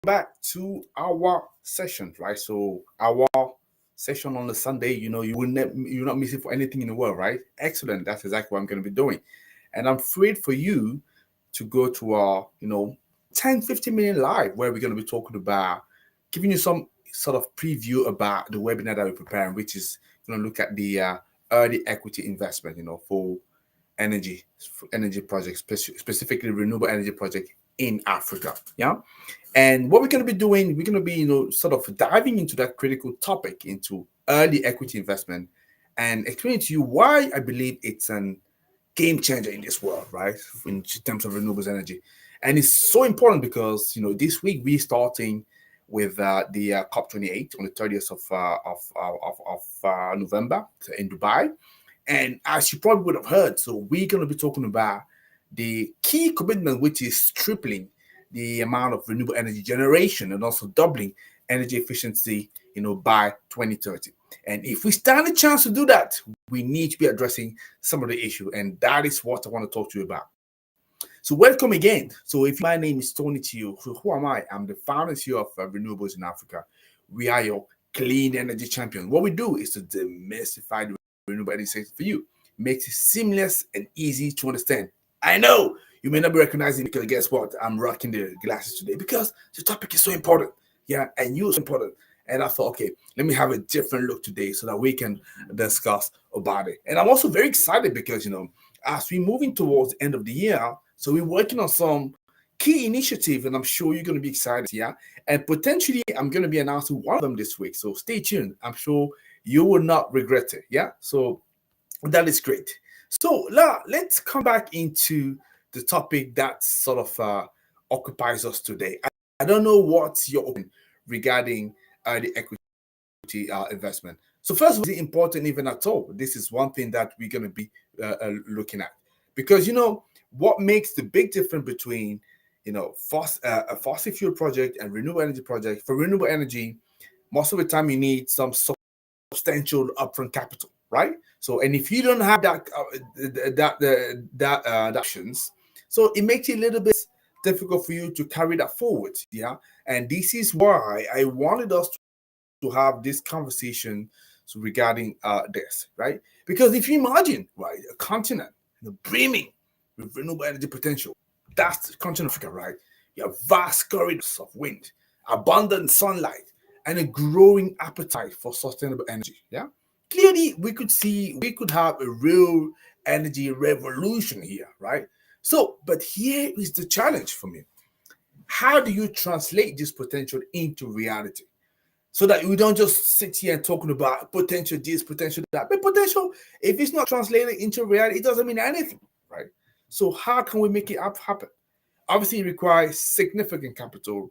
back to our session, right? So our session on the Sunday, you're not missing for anything in the world, right? Excellent. That's exactly what I'm going to be doing. And I'm afraid for you to go to our, 10, 15 minute live where we're going to be talking about giving you some sort of preview about the webinar that we're preparing, which is going to look at the early equity investment, for energy projects, specifically renewable energy project in Africa. Yeah. And what we're going to be doing, we're going to be, sort of diving into that critical topic into early equity investment and explaining to you why I believe it's an game changer in this world, right? In terms of renewables energy. And it's so important because, this week we're starting with the COP28 on the 30th of November in Dubai. And as you probably would have heard, so we're going to be talking about the key commitment, which is tripling the amount of renewable energy generation and also doubling energy efficiency, by 2030. And if we stand a chance to do that, we need to be addressing some of the issue, and that is what I want to talk to you about. So welcome again. So if my name is Tony to you, so who am I? I'm the founder and CEO of Renewables in Africa. We are your clean energy champion. What we do is to demystify the renewable energy sector for you. Makes it seamless and easy to understand. I know you may not be recognizing because guess what? I'm rocking the glasses today because the topic is so important. Yeah, and you are so important. And I thought, okay, let me have a different look today so that we can discuss about it. And I'm also very excited because, as we're moving towards the end of the year, so we're working on some key initiative, and I'm sure you're going to be excited. Yeah, and potentially I'm going to be announcing one of them this week. So stay tuned. I'm sure you will not regret it. Yeah, so that is great. So let's come back into the topic that sort of occupies us today. I don't know what's your opinion regarding the equity investment. So first, is it important even at all? This is one thing that we're going to be looking at because what makes the big difference between a fossil fuel project and renewable energy project. For renewable energy, most of the time you need some substantial upfront capital, right? So, and if you don't have that options, so it makes it a little bit difficult for you to carry that forward. Yeah, and this is why I wanted us to have this conversation regarding this, right? Because if you imagine, right, a continent brimming with renewable energy potential, that's the continent of Africa, right? You have vast corridors of wind, abundant sunlight, and a growing appetite for sustainable energy. Yeah, clearly we could have a real energy revolution here, right? So, but here is the challenge for me. How do you translate this potential into reality? So that we don't just sit here and talking about potential this, potential that. But potential, if it's not translated into reality, it doesn't mean anything, right? So how can we make it happen? Obviously, it requires significant capital,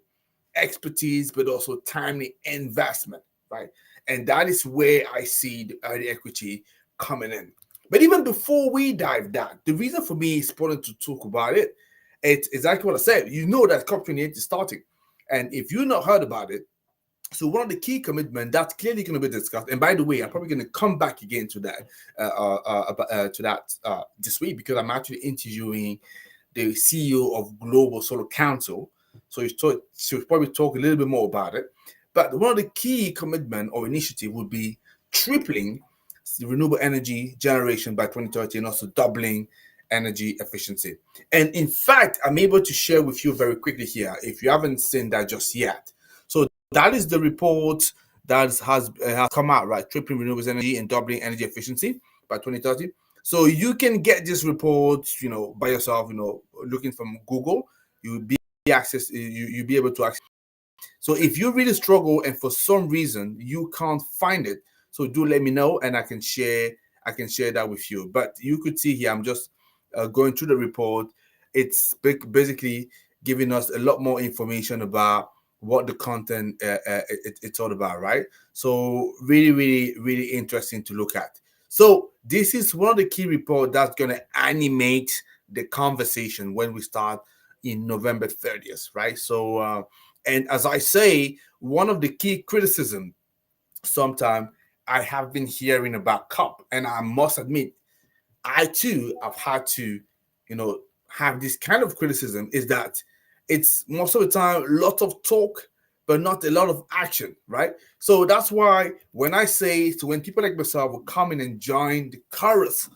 expertise, but also timely investment, right? And that is where I see the early equity coming in. But even before we dive down, the reason for me is important to talk about it. It's exactly what I said. You know that COP28 is starting. And if you've not heard about it, so one of the key commitment that's clearly going to be discussed, and by the way, I'm probably going to come back again to that this week because I'm actually interviewing the CEO of Global Solar Council. So she'll probably talk a little bit more about it. But one of the key commitment or initiative would be tripling the renewable energy generation by 2030 and also doubling energy efficiency. And in fact, I'm able to share with you very quickly here, if you haven't seen that just yet. So that is the report that has come out, right? Tripling renewables energy and doubling energy efficiency by 2030. So you can get this report, by yourself, looking from Google. You'll be you'll be able to access. So if you really struggle and for some reason you can't find it, so do let me know and I can share that with you. But you could see here, I'm just going through the report. It's basically giving us a lot more information about what the content it's all about, right? So really, really, really interesting to look at. So this is one of the key reports that's going to animate the conversation when we start in November 30th, right? So, and as I say, one of the key criticism sometimes I have been hearing about COP, and I must admit, I too have had to, have this kind of criticism is that it's most of the time a lot of talk, but not a lot of action, right? So that's why when I say, so when people like myself will come in and join the chorus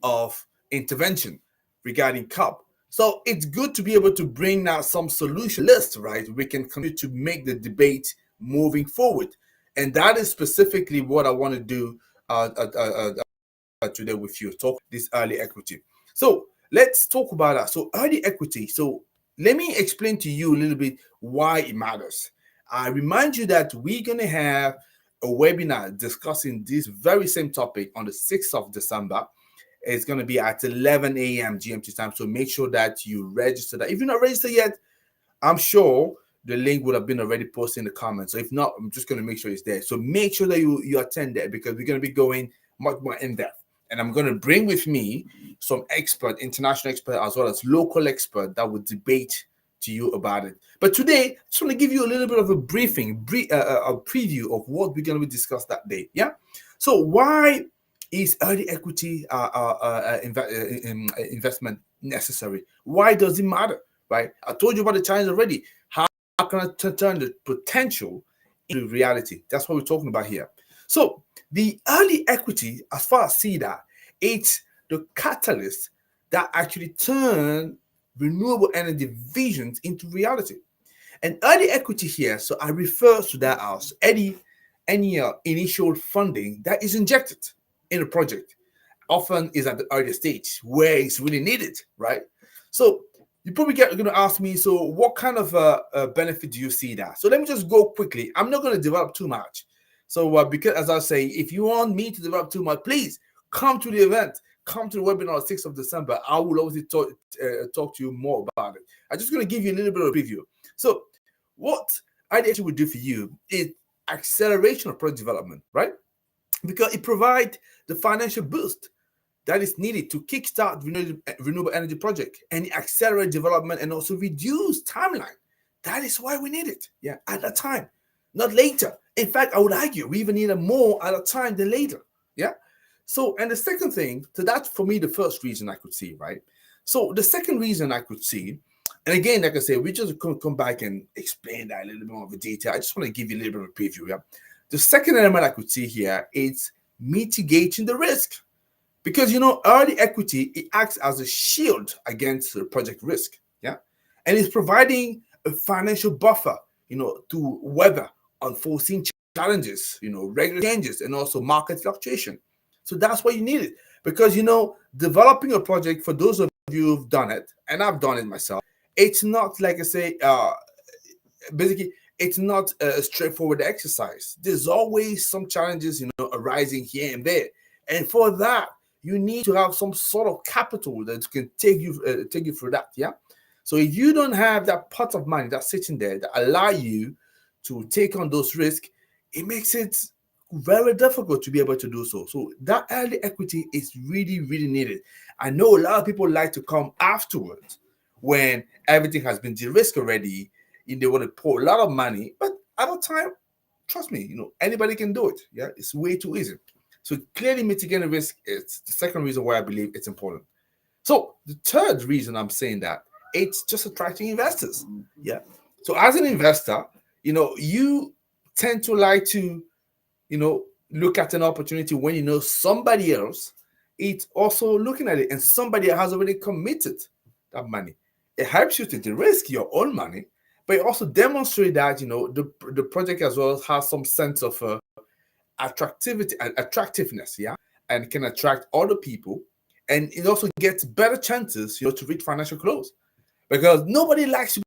of intervention regarding COP. So it's good to be able to bring now some solution list, right? We can continue to make the debate moving forward. And that is specifically what I want to do today with you, talk this early equity. So let's talk about that. So early equity. So let me explain to you a little bit why it matters. I remind you that we're going to have a webinar discussing this very same topic on the 6th of December. It's going to be at 11 a.m. GMT time. So make sure that you register that. If you're not registered yet, I'm sure the link would have been already posted in the comments. So if not, I'm just going to make sure it's there. So make sure that you attend there, because we're going to be going much more in depth. And I'm going to bring with me some expert, international expert, as well as local expert that will debate to you about it. But today, I just want to give you a little bit of a briefing, a preview of what we're going to discuss that day. Yeah. So why is early equity investment necessary? Why does it matter? Right? I told you about the challenge already. How can I turn the potential into reality? That's what we're talking about here. So the early equity, as far as I see that, it's the catalyst that actually turn renewable energy visions into reality. And early equity here, so I refer to that as any initial funding that is injected in a project, often is at the early stage where it's really needed, right? So you probably going to ask me, so what kind of benefit do you see that? So let me just go quickly. I'm not going to develop too much. So because, as I say, if you want me to develop too much, please come to the event. Come to the webinar on 6th of December. I will obviously talk to you more about it. I'm just going to give you a little bit of a preview. So what I actually would do for you is acceleration of product development, right? Because it provides the financial boost that is needed to kickstart renewable energy project and accelerate development and also reduce timeline. That is why we need it. Yeah, at that time, not later. In fact, I would argue we even need it more at a time than later. Yeah. So, and the second thing, so that's for me the first reason I could see, right? So the second reason I could see, and again, like I said, we just come back and explain that a little bit more of a detail. I just want to give you a little bit of a preview. Yeah. The second element I could see here is mitigating the risk. Because, early equity, it acts as a shield against the project risk. Yeah. And it's providing a financial buffer, to weather unforeseen challenges, regular changes, and also market fluctuation. So that's why you need it. Because, developing a project, for those of you who've done it, and I've done it myself, it's not, like I say, basically, it's not a straightforward exercise. There's always some challenges, arising here and there. And for that, you need to have some sort of capital that can take you through that. Yeah. So if you don't have that pot of money that's sitting there that allow you to take on those risks, it makes it very difficult to be able to do so. So that early equity is really, really needed. I know a lot of people like to come afterwards when everything has been de-risked already, and they want to pour a lot of money, but at a time, trust me, anybody can do it. Yeah, it's way too easy. So clearly mitigating risk is the second reason why I believe it's important. So the third reason I'm saying that, it's just attracting investors. Yeah. So as an investor, you tend to like to, look at an opportunity when somebody else is also looking at it and somebody has already committed that money. It helps you to de-risk your own money, but it also demonstrates that, the project as well has some sense of attractiveness, yeah, and can attract other people, and it also gets better chances, to reach financial close, because nobody likes to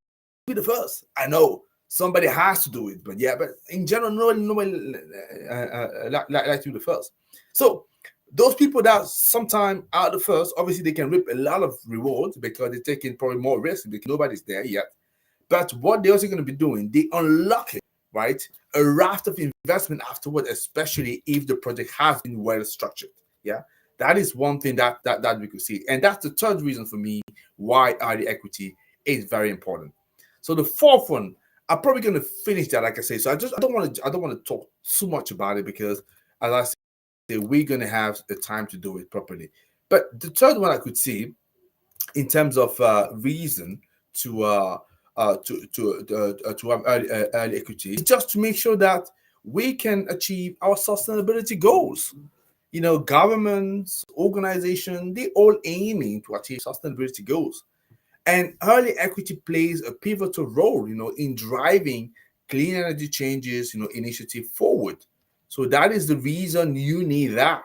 be the first. I know somebody has to do it, but in general, nobody likes to be the first. So those people that sometimes are the first, obviously they can reap a lot of rewards because they're taking probably more risk because nobody's there yet. But what they're also going to be doing, they unlock it, right? A raft of investment afterward, especially if the project has been well structured. Yeah, that is one thing that we could see, and that's the third reason for me why early equity is very important. So the fourth one, I'm probably going to finish that, like I say. So I don't want to talk too much about it because, as I say, we're going to have the time to do it properly. But the third one I could see in terms of reason to to have early equity is just to make sure that we can achieve our sustainability goals. Governments, organizations, they all aiming to achieve sustainability goals. And early equity plays a pivotal role, in driving clean energy changes, initiative forward. So that is the reason you need that.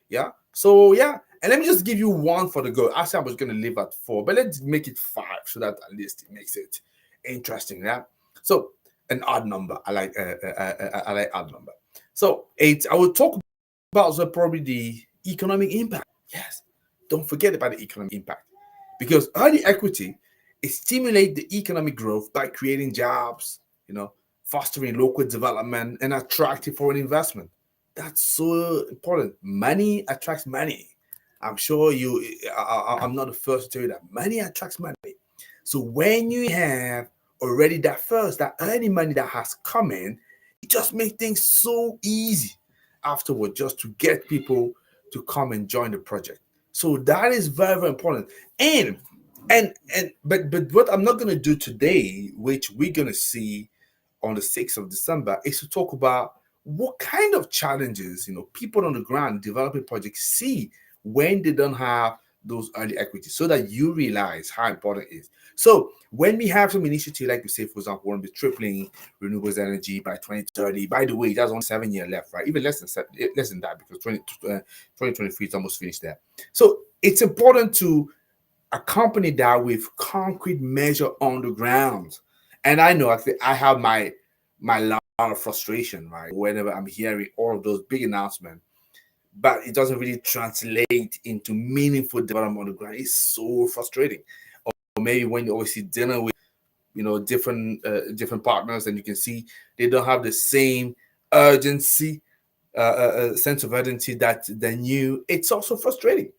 Yeah. So yeah. And let me just give you one for the goal. I said I was going to leave at 4, but let's make it 5 so that at least it makes it interesting. Yeah. So an odd number. I like odd number. So 8. I will talk about probably the economic impact. Yes. Don't forget about the economic impact, because early equity, it stimulates the economic growth by creating jobs, fostering local development and attracting foreign investment. That's so important. Money attracts money. I'm sure I'm not the first to tell you that money attracts money. So when you have already that early money that has come in, it just makes things so easy afterward, just to get people to come and join the project. So that is very, very important. But what I'm not gonna do today, which we're gonna see on the 6th of December, is to talk about what kind of challenges people on the ground developing projects see when they don't have those early equities, so that you realize how important it is. So when we have some initiative, like we say, for example, we'll be tripling renewables energy by 2030. By the way, that's only 7 years left, right? Even less than that, because 2023 is almost finished there. So it's important to accompany that with concrete measure on the ground. And I know I have my lot of frustration, right, whenever I'm hearing all of those big announcements, but it doesn't really translate into meaningful development on the ground. It's so frustrating. Or maybe when you're obviously dealing with different partners, and you can see they don't have the same urgency, sense of urgency that than you. It's also frustrating,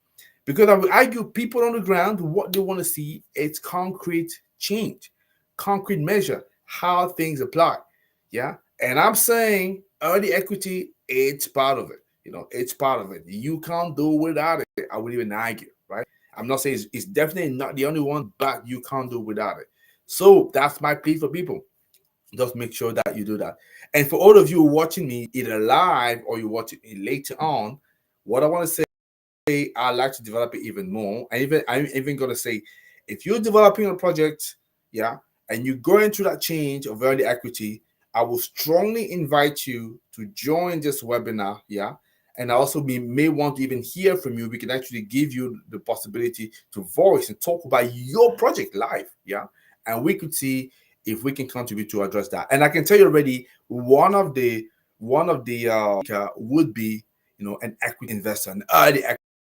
because I would argue people on the ground, what they want to see is concrete change, concrete measure, how things apply. Yeah. And I'm saying early equity, it's part of it. It's part of it. You can't do without it. I would even argue, right? I'm not saying it's definitely not the only one, but you can't do without it. So that's my plea for people. Just make sure that you do that. And for all of you watching me either live or you watch it later on, what I want to say, I like to develop it even more. And I'm even gonna say, if you're developing a project, yeah, and you're going through that change of early equity, I will strongly invite you to join this webinar, yeah. And I also may want to even hear from you. We can actually give you the possibility to voice and talk about your project live, yeah. And we could see if we can contribute to address that. And I can tell you already, one of the would be an equity investor, an early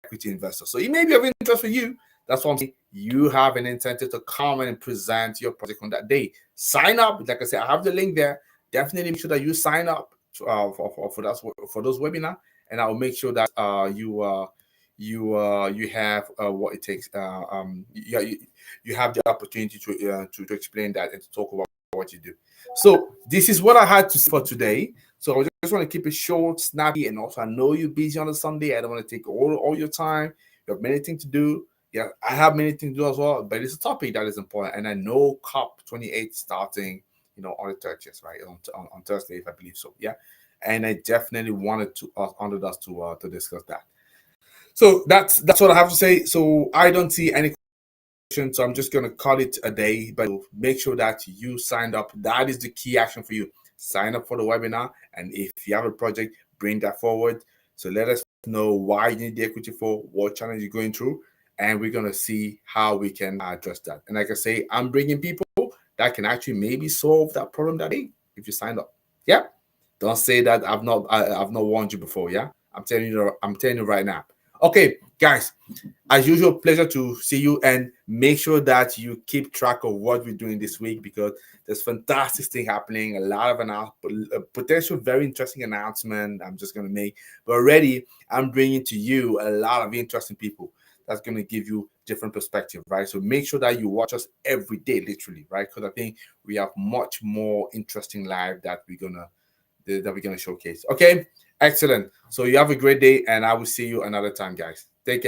equity investor. So it may be of interest for you. That's what I'm saying. You have an incentive to come and present your project on that day. Sign up. Like I said, I have the link there. Definitely make sure that you sign up for those webinars, and I will make sure that you have what it takes. You have the opportunity to explain that and to talk about what you do. So this is what I had to say for today. So I just want to keep it short, snappy, and also I know you're busy on a Sunday. I don't want to take all your time. You have many things to do. Yeah, I have many things to do as well, but it's a topic that is important. And I know COP28 starting, on the 30th, right? On Thursday, if I believe so. Yeah. And I definitely wanted to under us to discuss that. So that's what I have to say. So I don't see any questions, so I'm just gonna call it a day. But make sure that you signed up. That is the key action for you. Sign up for the webinar, and if you have a project, bring that forward. So let us know why you need the equity for, what challenge you're going through, and we're gonna see how we can address that. And like I say, I'm bringing people that can actually maybe solve that problem that day if you signed up. Yeah. Don't say that I've not warned you before. Yeah. I'm telling you right now. Okay, guys, as usual, pleasure to see you, and make sure that you keep track of what we're doing this week, because there's fantastic thing happening, a lot of potential very interesting announcement I'm just going to make. But already I'm bringing to you a lot of interesting people that's going to give you different perspective, right? So make sure that you watch us every day, literally, right? Because I think we have much more interesting live that we're gonna showcase. Okay, excellent. So you have a great day, and I will see you another time, guys.